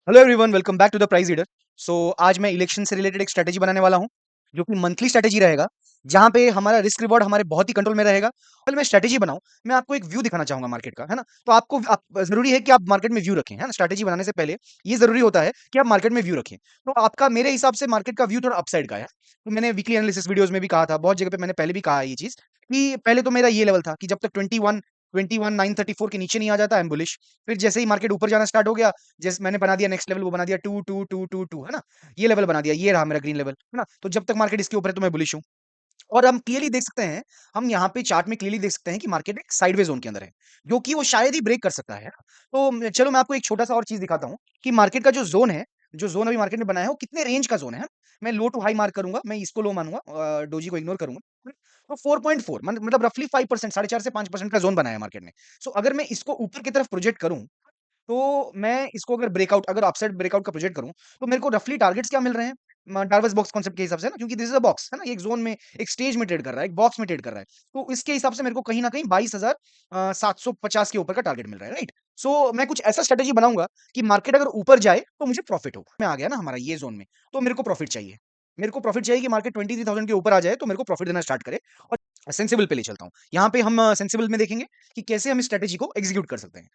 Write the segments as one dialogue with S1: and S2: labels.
S1: Hello everyone, welcome back to the price reader. आज मैं election से रिलेटेड एक स्ट्रेटेजी बनाने वाला हूं, जो कि मंथली स्ट्रेटेजी रहेगा, जहां पे हमारा रिस्क रिवॉर्ड हमारे बहुत ही कंट्रोल में रहेगा। पहले मैं स्ट्रेटेजी बनाऊं, मैं आपको एक व्यू दिखाना चाहूंगा मार्केट का, है ना। तो जरूरी है कि आप मार्केट में व्यू रखें, है ना। स्ट्रेटेजी बनाने से पहले ये जरूरी होता है कि आप मार्केट में व्यू रखें। तो आपका मेरे हिसाब से मार्केट का व्यू थोड़ा अपसाइड का है। तो मैंने वीकली एनालिसिस वीडियोस में भी कहा था, बहुत जगह पे मैंने पहले भी कहा है ये चीज, कि पहले तो मेरा ये लेवल था कि जब तक 21 934 के नीचे नहीं आ जाता, आई एम बुलिश। फिर जैसे ही मार्केट ऊपर जाना स्टार्ट हो गया, जैसे मैंने बना दिया नेक्स्ट लेवल, वो बना दिया 2 2 2 2 2, है ना। ये लेवल बना दिया, ये रहा मेरा ग्रीन लेवल, है ना। तो जब तक मार्केट इसके ऊपर है तो मैं बुलिश हूँ। और हम क्लियरली देख सकते हैं, हम यहाँ पे चार्ट में क्लियरली देख सकते हैं कि मार्केट एक साइडवेज जोन के अंदर है, जो कि वो शायद ही ब्रेक कर सकता है। चलो मैं आपको एक छोटा सा और चीज दिखाता हूँ कि मार्केट का जो जोन है, जो जोन अभी मार्केट ने बनाया है, वो कितने रेंज का जोन है। मैं लो टू हाई मार्क करूंगा, मैं इसको लो मानूंगा, डोजी को इग्नोर करूंगा। तो 4.4 मतलब रफली 5%, 4.5 से 5% का जोन बनाया है मार्केट ने। अगर मैं इसको ऊपर की तरफ प्रोजेक्ट करूं, तो मैं इसको अगर अपसाइड ब्रेकआउट का प्रोजेक्ट करूं, तो मेरे को रफली टारगेट्स क्या मिल रहे हैं डार्वस बॉक्स कॉन्सेप्ट के हिसाब से ना, क्योंकि दिस इज अ बॉक्स, है ना। ये एक जोन में, एक स्टेज में ट्रेड कर रहा है, एक बॉक्स में ट्रेड कर रहा है। तो इसके हिसाब से मेरे को कहीं ना कहीं 22,750 के ऊपर का टारगेट मिल रहा है, राइट। मैं कुछ ऐसा स्ट्रेटेजी बनाऊंगा कि मार्केट अगर ऊपर जाए तो मुझे प्रॉफिट हो। मैं आ गया ना हमारा ये जोन में, तो मेरे को प्रॉफिट चाहिए। मेरे को प्रॉफिट चाहिए कि मार्केट 23,000 के ऊपर आ जाए तो मेरे को प्रॉफिट देना स्टार्ट करे। और सेंसिबल पे ले चलता हूँ, यहाँ पे हम सेंसिबल में देखेंगे कि कैसे हम इस स्ट्रेटेजी को एग्जीक्यूट कर सकते हैं।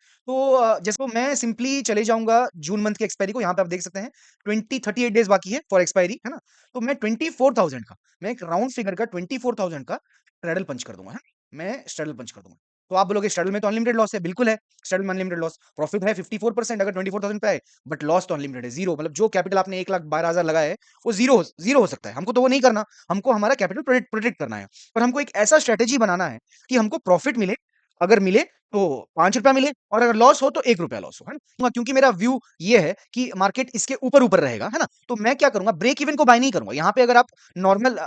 S1: मैं सिंपली चले जाऊंगा जून मंथ की एक्सपायरी को, यहाँ पे आप देख सकते हैं 38 डेज बाकी है फॉर एक्सपायरी, है ना। तो मैं 24,000 का, मैं एक राउंड फिगर का 24,000 का स्ट्रेडल पंच कर दूंगा, है। मैं स्ट्रेडल पंच कर दूंगा। तो आप बोलोगे स्ट्रेडल में तो अनलिमिटेड लॉस है, बिल्कुल है। स्ट्रेडल में अनलिमिटेड लॉस, प्रॉफिट है 54% अगर 24,000 पे आए, बट लॉस तो अनलिमिटेड है, जीरो। मतलब जो कैपिटल आपने 1,12,000 लगाया है, वो जीरो जीरो हो सकता है। हमको तो वो नहीं करना, हमको हमारा कैपिटल प्रोटेक्ट करना है। और हमको एक ऐसा स्ट्रेटेजी बनाना है कि हमको प्रॉफिट मिले, अगर मिले तो ₹5 मिले, और अगर लॉस हो तो ₹1 लॉस हो, है ना? क्योंकि मेरा व्यू ये है कि मार्केट इसके ऊपर-ऊपर रहेगा, है ना? तो मैं क्या करूँगा, ब्रेक इवन को बाय नहीं करूँगा। यहाँ पे अगर आप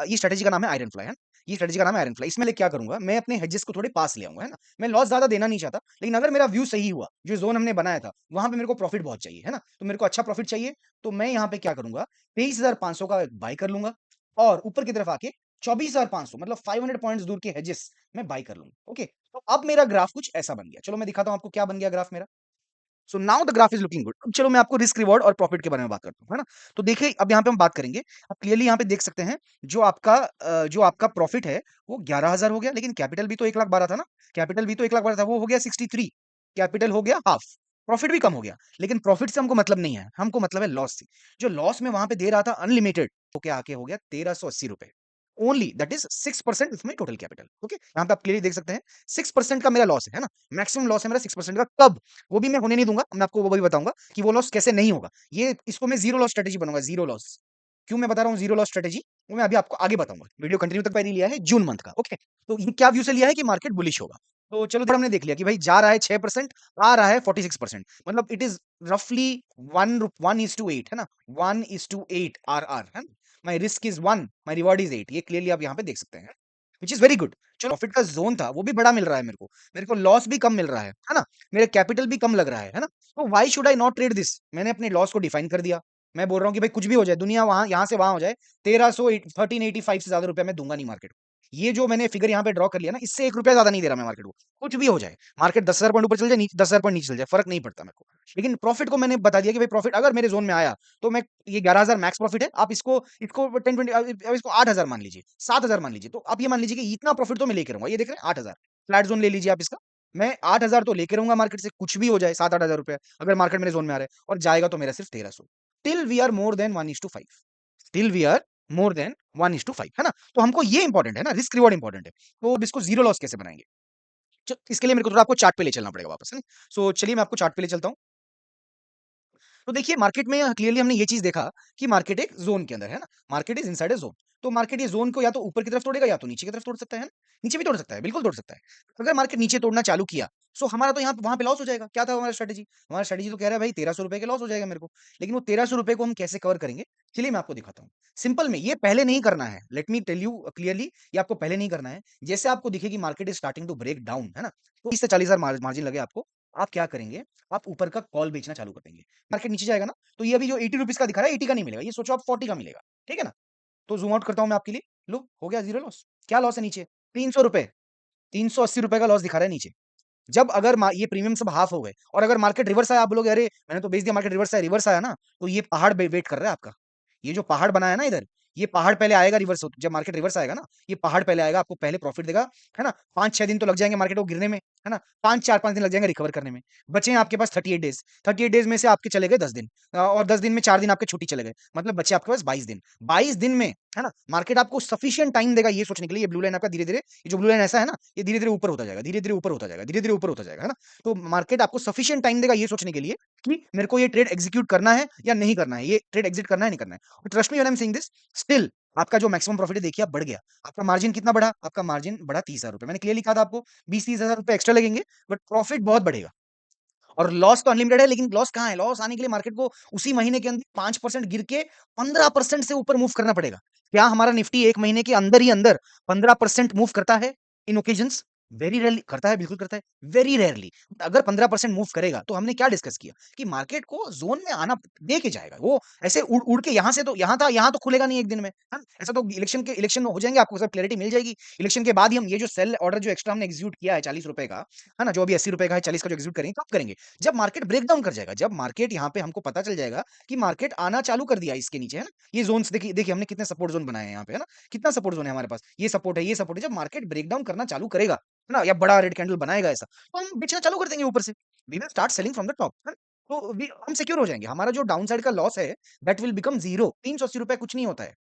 S1: ये स्ट्रैटेजी का नाम है आयरन फ्लाई, है ना? ये स्ट्रैटेजी का नाम है आयरन फ्लाई। इसमें क्या करूँगा, मैं अपने हेजेस को थोड़े पास ले आऊँगा, है ना? मैं लॉस ज़्यादा देना नहीं चाहता, लेकिन अगर मेरा व्यू सही हुआ, जो ज़ोन हमने बनाया था, वहाँ पे मेरे को प्रॉफिट बहुत चाहिए, है ना? तो मेरे को अच्छा प्रॉफिट चाहिए, तो मैं यहाँ पे क्या करूँगा, 23,500 का बाय कर लूँगा, और ऊपर की तरफ आके 24,500 मतलब 500 पॉइंट्स दूर के हेजेस मैं बाय कर लूँगा, ओके? तो अब मेरा ग्राफ कुछ ऐसा बन गया। चलो मैं दिखाता हूँ आपको क्या बन गया ग्राफ मेरा। Now the graph is looking good. अब चलो मैं आपको रिस्क रिवॉर्ड और प्रॉफिट के बारे में बात करता हूँ, है ना। तो देखिए अब यहाँ पे हम बात करेंगे। आप क्लियरली यहाँ पे देख सकते हैं, जो आपका प्रॉफिट है वो 11,000 हो गया, लेकिन कैपिटल भी तो 1,12,000 था ना। कैपिटल भी तो 1,12,000 था, वो हो गया 63। कैपिटल हो गया हाफ, प्रॉफिट भी कम हो गया। लेकिन प्रॉफिट से हमको मतलब नहीं है, हमको मतलब है लॉस से। जो लॉस में वहां पे दे रहा था अनलिमिटेड, वो क्या आके हो गया ₹1,380। Only that is 6% of my total capital, okay. यहाँ पे आप क्लियरली देख सकते हैं 6% का मेरा लॉस है ना। मैक्सिमम लॉस है मेरा 6% का। कब? वो भी मैं होने नहीं दूंगा, मैं आपको वो भी बताऊंगा कि वो लॉस कैसे नहीं होगा। ये इसको मैं जीरो लॉस स्ट्रेटेजी बनूंगा, जीरो लॉस। क्यों मैं बता रहा हूँ जीरो लॉस स्ट्रेटेजी, वो मैं अभी आपको आगे बताऊंगा। वीडियो कंटिन्यू तक मैंने लिया है जून मंथ का, ओके। तो ये क्या व्यू से लिया है कि मार्केट बुलिश होगा। तो चलो हमने देख लिया कि भाई जा रहा है 6%, आ रहा है 46%, मतलब इट इज रफली 1:8, है ना। 1:8 आर है। My risk is 1, my reward is 8। ये क्लियरली आप यहाँ पे देख सकते हैं, विच इज वेरी गुड। चलो प्रॉफिट का जोन था वो भी बड़ा मिल रहा है मेरे को, लॉस भी कम मिल रहा है ना। मेरे कैपिटल भी कम लग रहा है ना। तो why should I not trade this. मैंने अपने लॉस को डिफाइन कर दिया। मैं बोल रहा हूँ कि भाई कुछ भी हो जाए, दुनिया वहां यहां से वहां हो जाए, 1385 से ज्यादा रुपया मैं दूंगा नहीं मार्केट को। ये जो मैंने फिगर यहाँ पे ड्रॉ कर लिया ना, इससे ₹1 ज्यादा नहीं दे रहा मैं मार्केट को। कुछ भी हो जाए, मार्केट 10,000 पॉइंट ऊपर चल जाए, 10,000 पॉइंट नीचे चल जाए, फर्क नहीं पड़ता मेरे को। लेकिन प्रॉफिट को मैंने बता दिया कि भाई प्रॉफिट अगर मेरे जोन में आया, तो मैं, ये 11,000 मैक्स प्रॉफिट है। आप इसको इसको 10 20, अब इसको 8,000 मान लीजिए, 7,000 मान लीजिए। तो आप ये मान लीजिए कि इतना प्रॉफिट तो मैं लेके रहूंगा। ये देख रहे हैं 8,000 फ्लैट जोन ले लीजिए आप इसका। मैं 8,000 तो लेके रहूंगा मार्केट से, कुछ भी हो जाए 7-8 हज़ार रुपए, अगर मार्केट मेरे जोन में आ रहा है, और जाएगा तो मेरा सिर्फ 1,300। Till we are more than 1:5, till we are more than 1:5, है ना। तो हमको ये इंपॉर्टेंट है ना, रिस्क रिवॉर्ड इंपॉर्टेंट है। तो अब इसको जीरो लॉस कैसे बनाएंगे, इसके लिए मेरे को थोड़ा आपको चार्ट पे ले चलना पड़ेगा वापस, है ना। चलिए मैं आपको चार्ट पे ले चलता हूँ। तो देखिए मार्केट में क्लियरली हमने ये चीज देखा कि मार्केट एक जोन के अंदर है ना। Market is inside a zone. तो मार्केट ये जोन को या तो ऊपर की तरफ तोड़ेगा या तो नीचे की तरफ तोड़ सकता है ना? नीचे भी तोड़ सकता है, बिल्कुल तोड़ सकता है। अगर मार्केट नीचे तोड़ना चालू किया, सो हमारा तो यहाँ वहां पे लॉस हो जाएगा। क्या था हमारा स्ट्रेटेजी? हमारा स्ट्रेटेजी तो कह रहा है भाई ₹1,300 के लॉस हो जाएगा मेरे को। लेकिन वो ₹1,300 को हम कैसे कवर करेंगे, चलिए मैं आपको दिखाता हूँ। सिंपल में ये पहले नहीं करना है, let me tell you clearly, ये आपको पहले नहीं करना है। जैसे आपको दिखे कि market is starting to break down, है ना। तो 30 से 40 हजार मार्जिन लगे आपको, आप क्या करेंगे, आप ऊपर का कॉल बेचना चालू कर देंगे। मार्केट नीचे जाएगा ना, तो ये अभी जो ₹80 का दिखा रहा है, 80 का नहीं मिलेगा, ये सोचो आप 40 का मिलेगा, ठीक है ना। तो जूम आउट करता हूं मैं आपके लिए। लो, हो गया जीरो लॉस। क्या लॉस है नीचे? ₹300, ₹380 का लॉस दिखा रहा है नीचे। जब अगर ये प्रीमियम सब हाफ हो गए और अगर मार्केट रिवर्स आया, आप बोलोगे अरे मैंने तो बेच दिया, मार्केट रिवर्स आया ना, तो ये पहाड़ वेट कर रहा है आपका। ये जो पहाड़ बना है ना इधर, ये पहाड़ पहले आएगा रिवर्स, जब मार्केट रिवर्स आएगा ना, ये पहाड़ पहले आएगा, आपको पहले प्रॉफिट देगा, है ना। 5-6 दिन तो लग जाएंगे मार्केट को गिरने में, है ना। 5-4-5 दिन लग जाएंगे रिकवर करने में। बचे हैं आपके पास 38 डेज। 38 डेज में से आपके चले गए 10 दिन, और 10 दिन में 4 दिन आपके छुट्टी चले गए, मतलब बचे आपके पास 22 दिन। 22 दिन में, है ना, मार्केट आपको सफिशियंट टाइम देगा ये सोचने के लिए, ये ब्लू लाइन आपका धीरे धीरे, ये जो ब्लू लाइन ऐसा है ना, ये धीरे धीरे ऊपर होता जाएगा, धीरे धीरे ऊपर होता जाएगा, धीरे धीरे ऊपर होता जाएगा, है ना। तो मार्केट आपको सफिशिएंट टाइम देगा ये सोचने के लिए कि मेरे को ये ट्रेड एग्जीक्यूट करना है या नहीं करना है, ये ट्रेड एग्जिट करना है नहीं करना है। Trust me when I am saying this, still आपका जो मैक्सिमम प्रॉफिट है देखिए आप बढ़ गया। आपका मार्जिन कितना बढ़ा? आपका मार्जिन बढ़ा 30,000 रुपए। मैंने क्लियरली कहा था आपको 20-30 हजार रुपए एक्स्ट्रा लगेंगे, बट प्रॉफिट बहुत बढ़ेगा। और लॉस तो अनलिमिटेड है, लेकिन लॉस कहाँ है? लॉस आने के लिए मार्केट को उसी महीने के अंदर 5% गिर के 15% से ऊपर मूव करना पड़ेगा। क्या हमारा निफ्टी एक महीने के अंदर ही अंदर 15% मूव करता है? इन ओकेजन्स वेरी रेयरली करता है, बिल्कुल करता है, वेरी रेयरली। अगर 15% मूव करेगा तो हमने क्या डिस्कस किया कि मार्केट को जोन में आना दे के जाएगा। वो ऐसे उड़ उड़ के यहाँ से तो यहाँ था, यहाँ तो खुलेगा नहीं एक दिन में, है ना? ऐसा तो इलेक्शन हो जाएंगे, आपको सब क्लैरिटी मिल जाएगी। इलेक्शन के बाद ही हम ये जो सेल ऑर्डर जो एक्स्ट्रा हमने एग्जीक्यूट किया है 40 रुपए का, है ना, जो अभी 80 रुपए का है, 40 का जो एग्जीक्यूट करेंगे, कब करेंगे? जब मार्केट ब्रेकडाउन कर जाएगा, जब मार्केट यहाँ पे हमको पता चल जाएगा कि मार्केट आना चालू कर दिया इसके नीचे, है ना। ये जोन्स देखिए देखिए हमने कितने सपोर्ट जोन बनाए हैं यहाँ पे, है ना। कितना सपोर्ट जोन है हमारे पास, ये सपोर्ट है, ये सपोर्ट है। जब मार्केट ब्रेकडाउन करना चालू करेगा, है ना, या बड़ा रेड कैंडल बनाएगा ऐसा, तो हम बेचना चालू कर देंगे ऊपर से। We will start selling from the top, है ना? तो हम सिक्योर हो जाएंगे। हमारा जो डाउन साइड का लॉस है दैट विल बिकम जीरो। 380 रुपए कुछ नहीं होता है।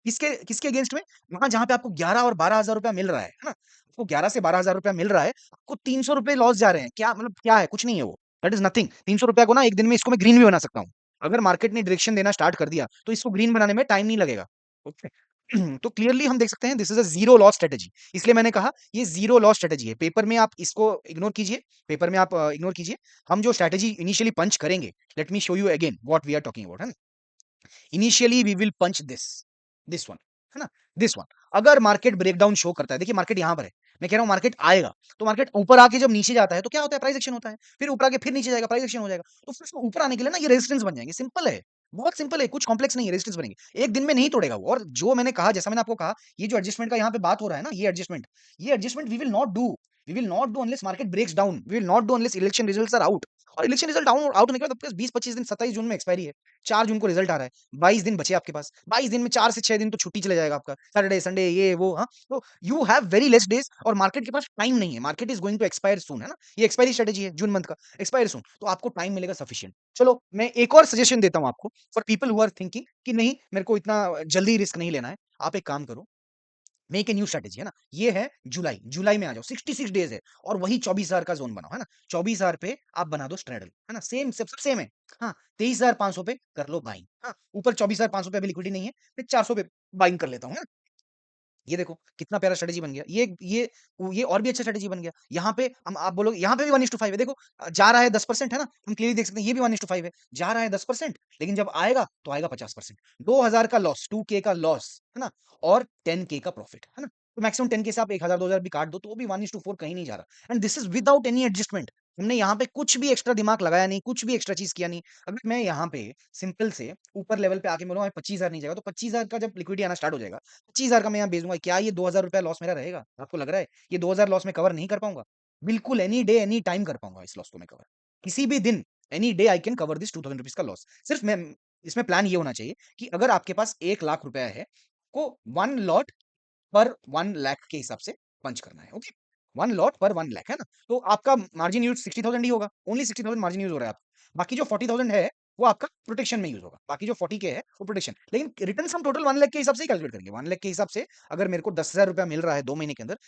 S1: किसके किसके अगेंस्ट में? वहां जहां पे आपको 11 और 12 हजार रुपया मिल रहा है ना। आपको 11 से 12 हजार रुपया मिल रहा है, आपको 300 रुपए लॉस जा रहे हैं। क्या मतलब क्या है? कुछ नहीं है वो, दैट इज नथिंग। 300 रुपया को ना एक दिन में इसको मैं ग्रीन भी बना सकता हूँ। अगर मार्केट ने डायरेक्शन देना स्टार्ट कर दिया तो इसको ग्रीन बनाने में टाइम नहीं लगेगा। ओके। तो क्लियरली हम देख सकते हैं this is a zero loss strategy. इसलिए मैंने कहा ये जीरो लॉस स्ट्रेटेजी है। पेपर में आप इसको इग्नोर कीजिए, पेपर में आप इग्नोर कीजिए। हम जो स्ट्रेटेजी इनिशियली पंच करेंगे, let me show you again what we are talking about, है ना। Initially we will punch this one, है ना, दिस वन। अगर मार्केट ब्रेकडाउन शो करता है, देखिए मार्केट यहां पर है, मैं कह रहा हूं मार्केट आएगा, तो मार्केट ऊपर आके जब नीचे जाता है तो क्या होता है? प्राइस एक्शन होता है। फिर ऊपर आके फिर नीचे जाएगा, प्राइस एक्शन हो जाएगा। तो फिर उसको ऊपर आने के लिए ना ये रेजिस्टेंस बन जाएंगे। सिंपल है, बहुत सिंपल है, कुछ कॉम्प्लेक्स नहीं है। रेजिस्टेंस बनेंगे, एक दिन में नहीं तोड़ेगा वो। और जो मैंने कहा, जैसा मैंने आपको कहा, ये जो एडजस्टमेंट का यहाँ पे बात हो रहा है ना, ये adjustment we will not do unless market breaks down, we will not do unless election results are out. और इलेक्शन रिजल्ट डाउन आउट होने के बाद 20-25 दिन, 27 जून में एक्सपायरी है, 4 जून को रिजल्ट आ रहा है, 22 दिन बचे आपके पास। 22 दिन में 4 से 6 दिन तो छुट्टी चले जाएगा आपका, सैटरडे संडे ये वो, हाँ। तो you have very less days और मार्केट के पास टाइम नहीं है। Market is going to expire soon, है ना। ये एक्सपायरी स्ट्रेटेजी है जून मंथ का, एक्सपायर सून, तो आपको टाइम मिलेगा सफिशिएंट। चलो मैं एक और सजेशन देता हूं आपको, for people who are thinking कि नहीं मेरे को इतना जल्दी रिस्क नहीं लेना है। आप एक काम करो, मेक ए न्यू स्ट्रेटेजी, है ना। ये है जुलाई, जुलाई में आ जाओ, 66 डेज है, और वही 24,000 का जोन बनाओ, है ना। 24,000 पे आप बना दो स्ट्रेडल, है ना, सेम सब सेम है। हाँ, 23,500 पे कर लो बाइंग। हाँ, ऊपर 24,500 पे अभी लिक्विडिटी नहीं है, मैं 400 पे बाइंग कर लेता हूँ, है ना। ये देखो कितना प्यारा स्ट्रेटेजी बन गया। ये और भी अच्छा स्ट्रेटेजी बन गया। यहाँ पे हम, आप बोलोगे यहाँ पे भी 1:5 है, देखो जा रहा है 10%, है ना। हम क्लियरली देख सकते हैं ये भी 1:5 है, जा रहा है 10%, लेकिन जब आएगा तो आएगा 50%। 2,000 का लॉस, 2K का लॉस, है ना, और 10K का प्रॉफिट, है ना। तो मैक्सिमम 10K से आप 1,000 2,000 भी काट दो तो भी 1:4 कहीं नहीं जा रहा। And this is without any adjustment. हमने यहाँ पे कुछ भी एक्स्ट्रा दिमाग लगाया नहीं, कुछ भी एक्स्ट्रा चीज किया नहीं। अगर मैं यहाँ पे सिंपल से ऊपर लेवल पे आके बोलूँ 25,000 नहीं जाएगा, तो 25,000 का जब लिक्विडिटी आना स्टार्ट हो जाएगा, 25,000 का मैं यहाँ बेच दूंगा। क्या ये 2,000 रुपया लॉस मेरा रहेगा? आपको लग रहा है ये 2,000 लॉस में कवर नहीं कर पाऊंगा? बिल्कुल, एनी डे एनी टाइम कर पाऊंगा इस लॉस को मैं कवर। किसी भी दिन, any day I can cover this 2,000 rupees का लॉस। सिर्फ मैं, इसमें प्लान ये होना चाहिए कि अगर आपके पास 1 लाख रुपया है, को 1 लॉट पर 1 लाख के हिसाब से पंच करना है। ओके, 1 लॉट पर 1 लाख, है ना। तो आपका मार्जिन यूज 60,000 ही होगा, ओनली 60,000 मार्जिन यूज हो रहा है आपका। बाकी जो 40,000 है वो आपका प्रोटेक्शन में यूज होगा। बाकी जो 40K है वो प्रोटेक्शन। लेकिन रिटर्न हम टोटल 1 लाख के हिसाब से ही कैलकुलेट करेंगे। 1 लाख के हिसाब से अगर मेरे को 10,000 रुपया मिल रहा है 2 महीने के अंदर,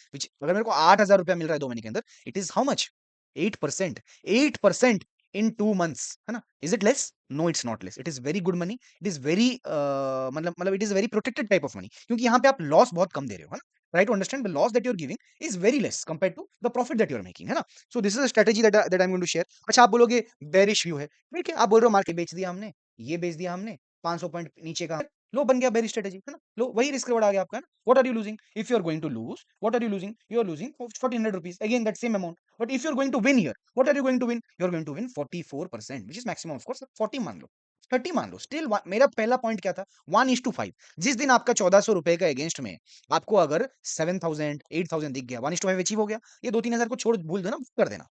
S1: अगर मेरे को 8,000 रुपया मिल रहा है 2 महीने के अंदर, it is how much? 8%। 8% in 2 months, है ना। Is it less? No, it's not less, it is very good money. It is very मतलब it is very protected type of money, क्योंकि यहाँ पे आप लॉस बहुत कम दे रहे हो, है ना। Try to understand the loss that you're giving is very less compared to the profit that you're making, है ना। So this is a strategy that I'm going to share. अच्छा, आप बोलोगे bearish view है, ठीक है, आप बोल रहे हो मार्केट बेच दिया हमने, ये बेच दिया हमने 500 पॉइंट नीचे का, लो बन गया bearish strategy, है ना। लो वही रिस्क रिवॉर्ड आ गया आपका, है ना। What are you losing? If you're going to lose, what are you losing? You're losing 1,400 rupees, again that same amount. But if you're going to win here, what are you going to win? You're going to win 44%, which is maximum of course। 40 मान लो, 30 मान लो, still मेरा पहला point क्या था? 1:5। जिस दिन आपका 1,400 रुपए का अगेंस्ट में आपको अगर 7,000 8,000 दिख गया, 1:5 अचीव हो गया, ये 2-3 हजार को छोड़ भूल देना, कर देना।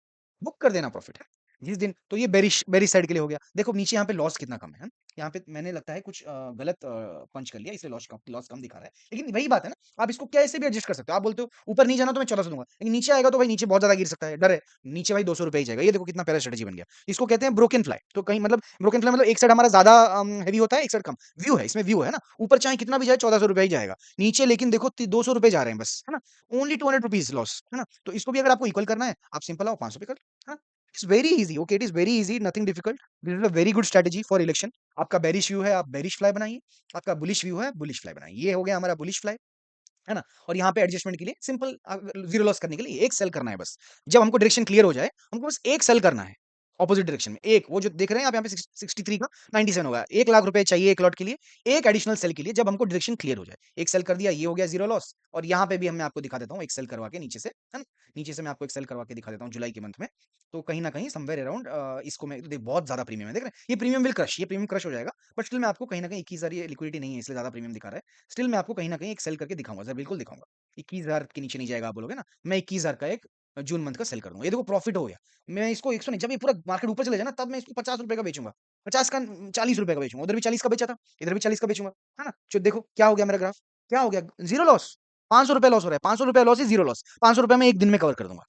S1: बुक कर देना प्रॉफिट है। जिस दिन तो ये बेरिश बेरिश साइड के लिए हो गया। देखो नीचे यहाँ पे लॉस कितना कम है ना? यहाँ पे मैंने लगता है कुछ गलत पंच कर लिया इसलिए लॉस कम दिखा रहा है। लेकिन वही बात है ना, आप इसको कैसे भी एडजस्ट कर सकते हो। आप बोलते हो ऊपर नहीं जाना तो मैं 1400 दूँगा, लेकिन नीचे आएगा तो भाई नीचे बहुत ज़्यादा गिर सकता है, डर है। नीचे भाई ₹200 ही जाएगा। ये देखो कितना प्यारा स्ट्रेटजी बन गया। इसको कहते हैं ब्रोकन फ्लाई। तो कहीं मतलब ब्रोकन फ्लाई मतलब एक साइड हमारा ज़्यादा हेवी होता है, एक साइड कम। व्यू है, इसमें व्यू है ना? ऊपर चाहे कितना भी जाए ₹1400 ही जाएगा। नीचे लेकिन देखो ₹200 जा रहे हैं बस, है ना? ओनली ₹200 लॉस, है ना? तो इसको भी अगर आपको इक्वल करना है, आप सिंपल आओ ₹500 कर लो, है ना? It's very easy, okay, it is very easy, nothing difficult. This is a very good strategy for election. आपका बेरिश व्यू है, आप बेरिश फ्लाई बनाइए, आपका बुलिश व्यू है, बुलिश फ्लाई बनाइए। ये हो गया हमारा बुलिश फ्लाई, है ना? और यहाँ पे एडजस्टमेंट के लिए सिंपल ज़ीरो लॉस करने के लिए एक सेल करना है बस। जब हमको डायरेक्शन क्लियर हो जाए, हमको बस एक सेल करना है, ऑपोज़िट डायरेक्शन में। एक वो जो देख रहे हैं आप यहाँ पे 63 का 97 होगा। ₹1,00,000 चाहिए 1 लॉट के लिए, एक एडिशनल सेल के लिए जब हमको डायरेक्शन क्लियर हो जाए। एक सेल कर दिया, ये हो गया ज़ीरो लॉस। और यहाँ पे भी मैं आपको दिखा देता हूँ एक सेल करवा के नीचे से, है ना? नीचे से मैं आपको एक सेल करवा के दिखा देता हूँ जुलाई के मंथ में। तो कहीं न कहीं समव्हेयर अराउंड इसको मैं देख बहुत ज़्यादा प्रीमियम है, देख रहे हैं? ये प्रीमियम विल क्रश, ये प्रीमियम क्रश हो जाएगा। बट स्टिल मैं आपको कहीं न कहीं 21,000 ये लिक्विडिटी नहीं है इसलिए ज़्यादा प्रीमियम दिखा रहा है। स्टिल मैं आपको कहीं न कहीं एक सेल करके दिखाऊँगा, सर बिल्कुल दिखाऊँगा। 21,000 के नीचे नहीं जाएगा आप बोलोगे ना, मैं 21,000 का एक जून मंथ का सेल कर दूँगा। ये देखो प्रॉफिट हो गया। मैं इसको 100 नहीं, जब ये पूरा मार्केट ऊपर चले जाए ना तब मैं इसको ₹50 का बेचूँगा। 50 का ₹40 का बेचूँगा। उधर भी 40 का बेचा था, इधर भी 40 का बेचूँगा, है ना? जो देखो क्या हो गया मेरा ग्राफ, क्या हो गया? Zero loss. ₹500 लॉस हो रहा है, ₹500 लॉस इज़ ज़ीरो लॉस। ₹500 मैं 1 दिन में कवर कर दूँगा।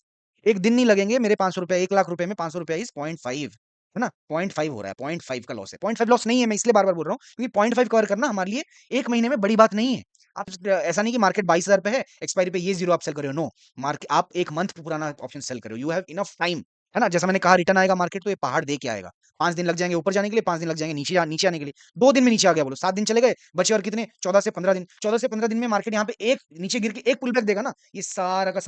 S1: 1 दिन नहीं लगेंगे मेरे ₹500, ₹1,00,000 में ₹500 इज़ 0.5, है ना? 0.5 हो रहा है, 0.5 का लॉस है। 0.5 लॉस नहीं है, मैं इसलिए बार-बार बोल रहा हूँ क्योंकि 0.5 कवर करना हमारे लिए 1 महीने में बड़ी बात नहीं है। आप ऐसा नहीं कि मार्केट 22,000 पे है, एक्सपायरी पे ये ज़ीरो आप सेल कर रहे हो, नो। आप 1 मंथ पुराना ऑप्शन सेल कर रहे हो। यू हैव इनफ टाइम, है ना? जैसा मैंने कहा रिटर्न आएगा मार्केट तो ये पहाड़ दे के आएगा। 5 दिन लग जाएँगे ऊपर जाने के लिए, 5 दिन लग जाएँगे नीचे आने के लिए। 2 दिन में नीचे आ गया बोलो, 7 दिन चले गए, बचे और कितने 14 से 15 दिन। 14 से 15 दिन में मार्केट यहाँ पे एक नीचे गिर के एक पुल बैक देगा ना, ये सारा का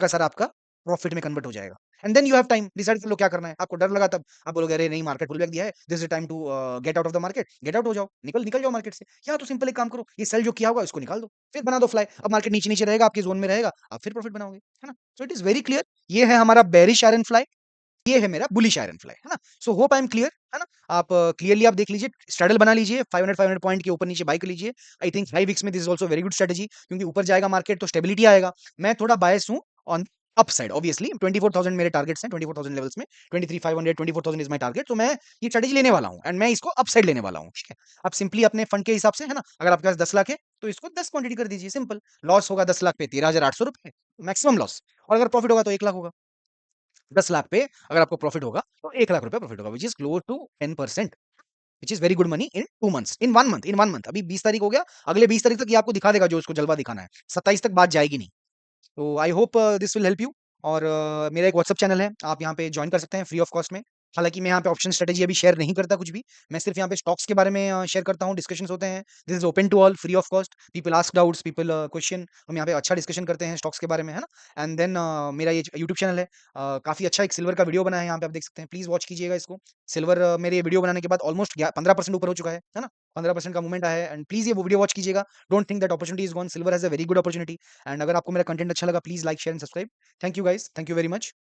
S1: सारा आपका प्रॉफिट में कन्वर्ट हो जाएगा। And then you have time, decide कर लो क्या करना है। आपको डर लगा तब, आप बोलोगे अरे नहीं मार्केट पुल बैक दिया है, this is the time to get out of the market, get out हो जाओ, निकल निकल जाओ मार्केट से। या तो सिंपल एक काम करो, ये सेल जो किया होगा इसको निकाल दो, फिर बना दो फ्लाई। अब मार्केट नीचे-नीचे रहेगा, आपके ज़ोन में रहेगा, आप फिर प्रॉफिट बनाओगे, है ना? So it is very clear. ये है हमारा बेयरिश आयरन फ्लाई, ये है मेरा बुलिश आयरन फ्लाई, है ना? So hope I am clear, है ना? आप क्लियरली आप देख लीजिए, स्ट्रैडल बना लीजिए, 500 पॉइंट के ऊपर-नीचे बाय कर लीजिए। आई थिंक 5 वीक्स में this is also very good strategy क्योंकि ऊपर जाएगा मार्केट तो स्टेबिलिटी आएगा। मैं थोड़ा बायस हूँ ऑन अपसाइड ऑब्वियसली 24,000 मेरे टारगेट्स हैं, 24,000 लेवल्स में, 23,500 24,000 इज़ माय टारगेट, तो मैं ये स्ट्रैटेजी लेने वाला हूँ एंड मैं इसको अपसाइड लेने वाला हूँ, ठीक है? आप सिंपली अपने फंड के हिसाब से, है ना? अगर आपके पास 10 लाख है, तो इसको 10 क्वांटिटी कर दीजिए, सिंपल। लॉस होगा 10 लाख पे ₹13,800 मैक्सिमम लॉस, और अगर प्रॉफिट होगा तो 1 लाख होगा। 10 लाख पे अगर आपको प्रॉफिट होगा, तो ₹1,00,000 प्रॉफिट होगा, which is close to 10%, which is very good money in 2 months, in 1 month. अभी 20 तारीख हो गया, अगले 20 तारीख तक ये आपको दिखा देगा जो उसको जलवा दिखाना है। 27 तक बात जाएगी नहीं। तो I hope this will help you. और मेरा एक व्हाट्सएप चैनल है, आप यहाँ पे जॉइन कर सकते हैं फ्री ऑफ कॉस्ट में। हालाँकि मैं यहाँ पे ऑप्शन स्ट्रैटेजी अभी शेयर नहीं करता कुछ भी, मैं सिर्फ यहाँ पे स्टॉक्स के बारे में शेयर करता हूँ, डिस्कशंस होते हैं। This is open to all, free of cost, people ask doubts, people question, हम यहाँ पे अच्छा डिस्कशन करते हैं स्टॉक्स के बारे में, है ना? एंड देन मेरा ये यूट्यूब चैनल है, काफ़ी अच्छा एक सिल्वर का वीडियो बना है, यहाँ पे आप देख सकते हैं, प्लीज़ वॉच कीजिएगा इसको। सिल्वर मेरे ये वीडियो बनाने के बाद ऑलमोस्ट 15% ऊपर हो चुका है ना? 15% का मूवमेंट आया है एंड प्लीज़ ये वो वीडियो वॉच कीजिएगा। Don't think that opportunity is gone, silver has a very good opportunity. And अगर आपको मेरा कंटेंट अच्छा लगा, please like, share and subscribe. Thank you guys, thank you very much.